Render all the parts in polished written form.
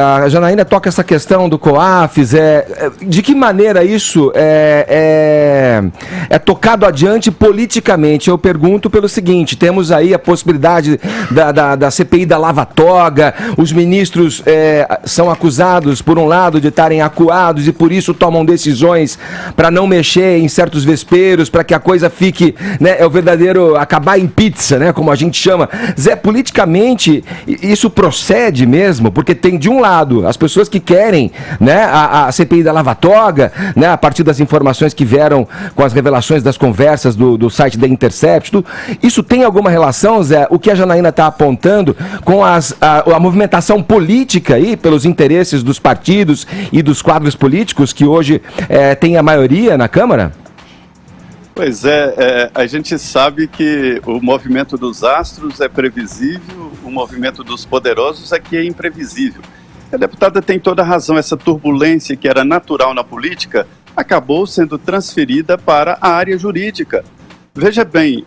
A Janaína toca essa questão do COAFs, de que maneira isso é tocado adiante politicamente? Eu pergunto pelo seguinte, temos aí a possibilidade da CPI da Lava Toga, os ministros são acusados, por um lado, de estarem acuados e por isso tomam decisões para não mexer em certos vesperos, para que a coisa fique, né, é o verdadeiro acabar em pizza, né, como a gente chama. Zé, politicamente, isso procede mesmo? Porque tem de um lado as pessoas que querem, né, a CPI da Lava Toga, né, a partir das informações que vieram com as revelações das conversas do site da Intercept, isso tem alguma relação, Zé, o que a Janaína está apontando com a movimentação política aí, pelos interesses dos partidos e dos quadros políticos que hoje tem a maioria na Câmara? Pois é, a gente sabe que o movimento dos astros é previsível, o movimento dos poderosos é que é imprevisível. A deputada tem toda a razão, essa turbulência que era natural na política acabou sendo transferida para a área jurídica. Veja bem,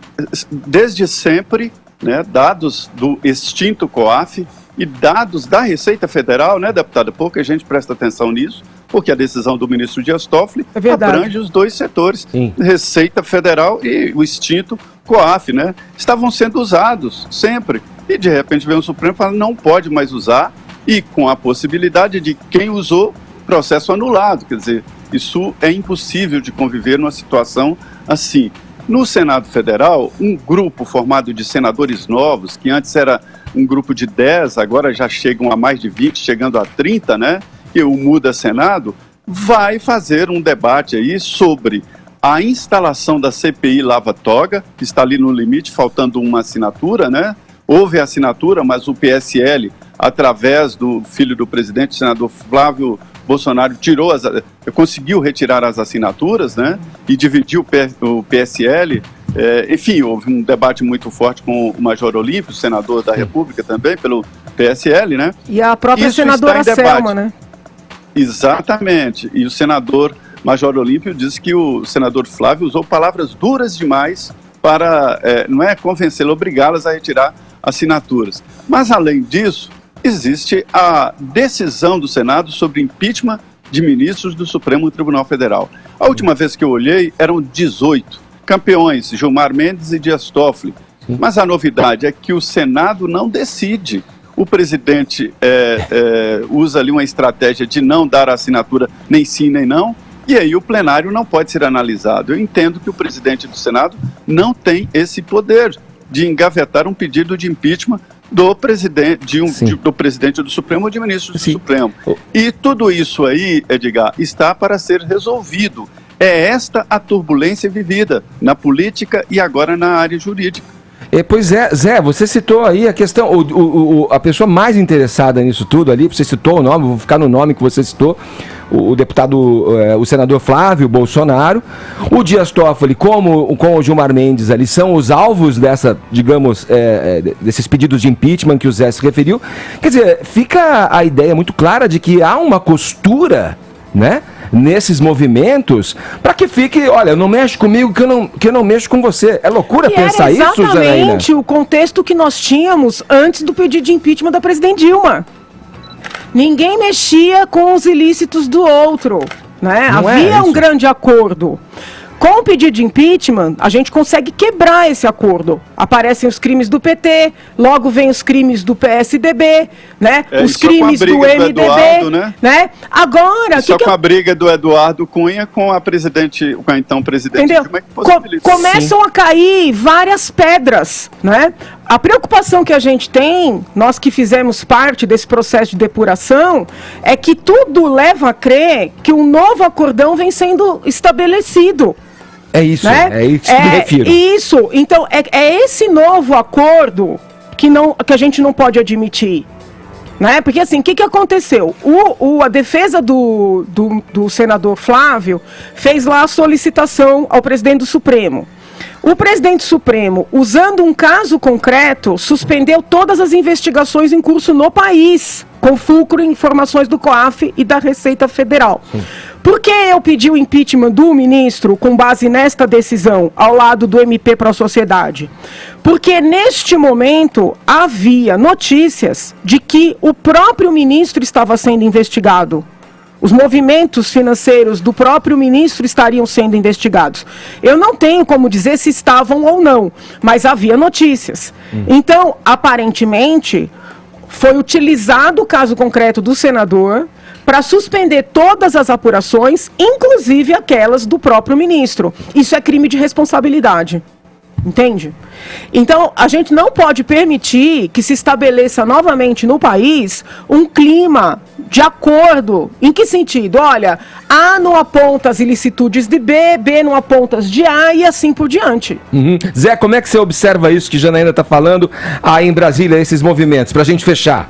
desde sempre, né, dados do extinto COAF e dados da Receita Federal, né, deputada, pouca gente presta atenção nisso, porque a decisão do ministro Dias Toffoli abrange os dois setores, sim, Receita Federal e o extinto COAF, né, estavam sendo usados sempre, e de repente vem o Supremo e fala, não pode mais usar, e com a possibilidade de quem usou, processo anulado. Quer dizer, isso é impossível de conviver numa situação assim. No Senado Federal, um grupo formado de senadores novos, que antes era um grupo de 10, agora já chegam a mais de 20, chegando a 30, né? E o Muda Senado, vai fazer um debate aí sobre a instalação da CPI Lava Toga, que está ali no limite, faltando uma assinatura, né? Houve assinatura, mas o PSL, através do filho do presidente, o senador Flávio Bolsonaro, conseguiu retirar as assinaturas, né? E dividiu o PSL. Enfim, houve um debate muito forte com o Major Olímpio, senador da República também, pelo PSL, né? E a própria senadora Selma, né? Exatamente. E o senador Major Olímpio disse que o senador Flávio usou palavras duras demais para, não é convencê-lo, obrigá-las a retirar assinaturas. Mas, além disso, existe a decisão do Senado sobre impeachment de ministros do Supremo Tribunal Federal. A última vez que eu olhei, eram 18 campeões, Gilmar Mendes e Dias Toffoli. Sim. Mas a novidade é que o Senado não decide. O presidente usa ali uma estratégia de não dar a assinatura nem sim nem não, e aí o plenário não pode ser analisado. Eu entendo que o presidente do Senado não tem esse poder de engavetar um pedido de impeachment do presidente, do presidente do Supremo ou de ministro do Supremo. E tudo isso aí, Edgar, está para ser resolvido. É esta a turbulência vivida na política e agora na área jurídica. Pois é, Zé, você citou aí a questão, a pessoa mais interessada nisso tudo ali, você citou o nome, vou ficar no nome que você citou, o deputado, o senador Flávio Bolsonaro, o Dias Toffoli, com o Gilmar Mendes ali, são os alvos dessa, digamos, desses pedidos de impeachment que o Zé se referiu. Quer dizer, fica a ideia muito clara de que há uma costura, né, nesses movimentos, para que fique, olha, não mexe comigo que eu não mexo com você. É loucura pensar isso, Janaína? Exatamente o contexto que nós tínhamos antes do pedido de impeachment da presidente Dilma. Ninguém mexia com os ilícitos do outro, né? Havia um grande acordo. Com o pedido de impeachment, a gente consegue quebrar esse acordo. Aparecem os crimes do PT, logo vem os crimes do PSDB, né? Os crimes do MDB, Eduardo, né? Agora... Só com a briga do Eduardo Cunha com a então presidente Dilma, começam a cair várias pedras, né? A preocupação que a gente tem, nós que fizemos parte desse processo de depuração, é que tudo leva a crer que um novo acordão vem sendo estabelecido. É isso, né? É isso que me refiro. Isso, então é esse novo acordo que a gente não pode admitir. Né? Porque assim, o que aconteceu? A defesa do senador Flávio fez lá a solicitação ao presidente do Supremo. O presidente Supremo, usando um caso concreto, suspendeu todas as investigações em curso no país, com fulcro em informações do COAF e da Receita Federal. Sim. Por que eu pedi o impeachment do ministro com base nesta decisão, ao lado do MP Pro Sociedade? Porque neste momento havia notícias de que o próprio ministro estava sendo investigado. Os movimentos financeiros do próprio ministro estariam sendo investigados. Eu não tenho como dizer se estavam ou não, mas havia notícias. Então, aparentemente, foi utilizado o caso concreto do senador para suspender todas as apurações, inclusive aquelas do próprio ministro. Isso é crime de responsabilidade. Entende? Então, a gente não pode permitir que se estabeleça novamente no país um clima de acordo. Em que sentido? Olha, A não aponta as ilicitudes de B, B não aponta as de A e assim por diante. Zé, como é que você observa isso que Janaína está falando aí em Brasília, esses movimentos, para a gente fechar?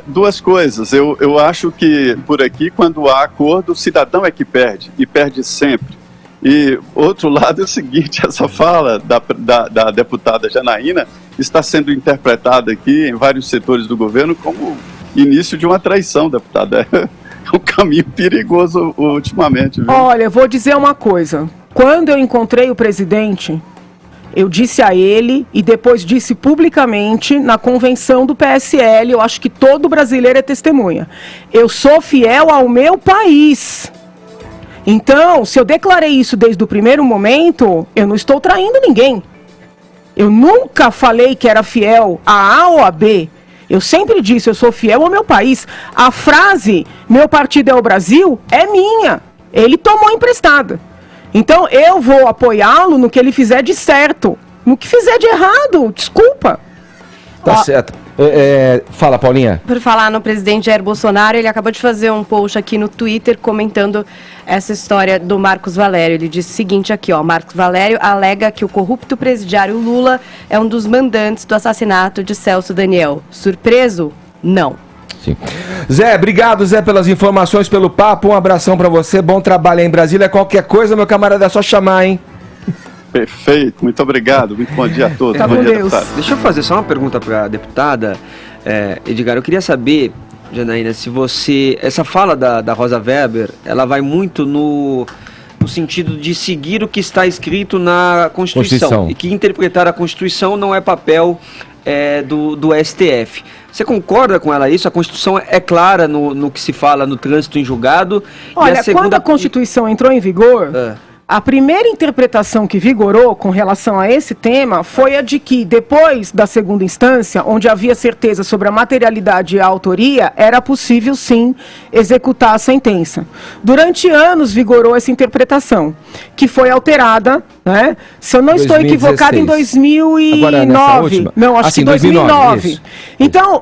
Duas coisas. Eu acho que por aqui, quando há acordo, o cidadão é que perde, e perde sempre. E outro lado é o seguinte, essa fala da deputada Janaína está sendo interpretada aqui em vários setores do governo como início de uma traição, deputada. É um caminho perigoso ultimamente, viu? Olha, eu vou dizer uma coisa. Quando eu encontrei o presidente, eu disse a ele e depois disse publicamente na convenção do PSL, eu acho que todo brasileiro é testemunha. Eu sou fiel ao meu país. Então, se eu declarei isso desde o primeiro momento, eu não estou traindo ninguém. Eu nunca falei que era fiel a A ou a B. Eu sempre disse, eu sou fiel ao meu país. A frase, meu partido é o Brasil, é minha. Ele tomou emprestada. Então, eu vou apoiá-lo no que ele fizer de certo. No que fizer de errado, desculpa. Tá certo. Fala, Paulinha. Por falar no presidente Jair Bolsonaro, ele acabou de fazer um post aqui no Twitter comentando essa história do Marcos Valério. Ele disse o seguinte aqui, ó, Marcos Valério alega que o corrupto presidiário Lula é um dos mandantes do assassinato de Celso Daniel. Surpreso? Não. Sim. Zé, obrigado, Zé, pelas informações, pelo papo. Um abração pra você, bom trabalho aí em Brasília. Qualquer coisa, meu camarada, é só chamar, hein? Perfeito, muito obrigado, muito bom dia a todos. Tá bom com dia, Deus. deputado. Deixa eu fazer só uma pergunta para a deputada. Edgar, eu queria saber, Janaína, se você... Essa fala da Rosa Weber, ela vai muito no sentido de seguir o que está escrito na Constituição. E que interpretar a Constituição não é papel do STF. Você concorda com ela isso? A Constituição é clara no que se fala no trânsito em julgado. Olha, e a segunda... quando a Constituição entrou em vigor... A primeira interpretação que vigorou com relação a esse tema foi a de que, depois da segunda instância, onde havia certeza sobre a materialidade e a autoria, era possível, sim, executar a sentença. Durante anos vigorou essa interpretação, que foi alterada, né? Se eu não 2016. estou equivocado, em 2009. Agora, nessa última? Não, acho que 2009. Isso. Então,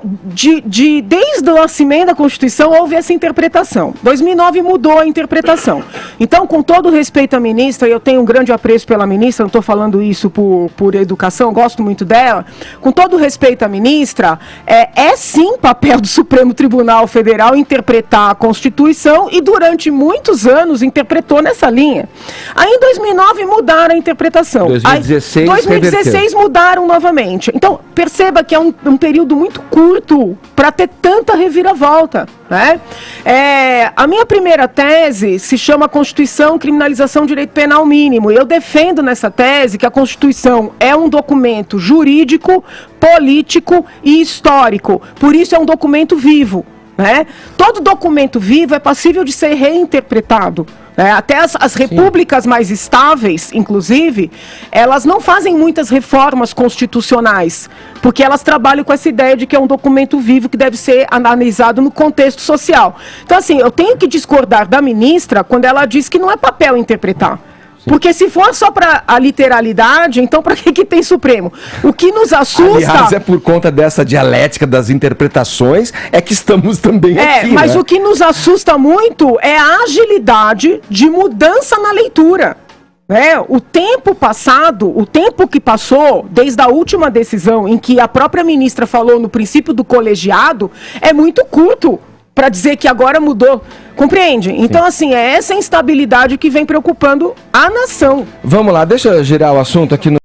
desde o nascimento da Constituição, houve essa interpretação. 2009 mudou a interpretação. Então, com todo respeito à ministra, eu tenho um grande apreço pela ministra, não estou falando isso por educação, gosto muito dela. Com todo respeito à ministra, é sim papel do Supremo Tribunal Federal interpretar a Constituição e durante muitos anos interpretou nessa linha. Aí em 2009 mudaram a interpretação. 2016 mudaram novamente. Então, perceba que é um período muito curto para ter tanta reviravolta, né? A minha primeira tese se chama Constituição, Criminalização, Direito Penal Mínimo. E eu defendo nessa tese que a Constituição é um documento jurídico, político e histórico. Por isso é um documento vivo, né? Todo documento vivo é passível de ser reinterpretado. Até as repúblicas mais estáveis, inclusive, elas não fazem muitas reformas constitucionais, porque elas trabalham com essa ideia de que é um documento vivo que deve ser analisado no contexto social. Então, assim, eu tenho que discordar da ministra quando ela diz que não é papel interpretar. Porque se for só para a literalidade, então para que tem Supremo? O que nos assusta... Aliás, é por conta dessa dialética das interpretações é que estamos também aqui, mas né? O que nos assusta muito é a agilidade de mudança na leitura. O tempo passado, o tempo que passou, desde a última decisão em que a própria ministra falou no princípio do colegiado, é muito curto para dizer que agora mudou. Compreende? Então, assim, é essa instabilidade que vem preocupando a nação. Vamos lá, deixa eu girar o assunto aqui no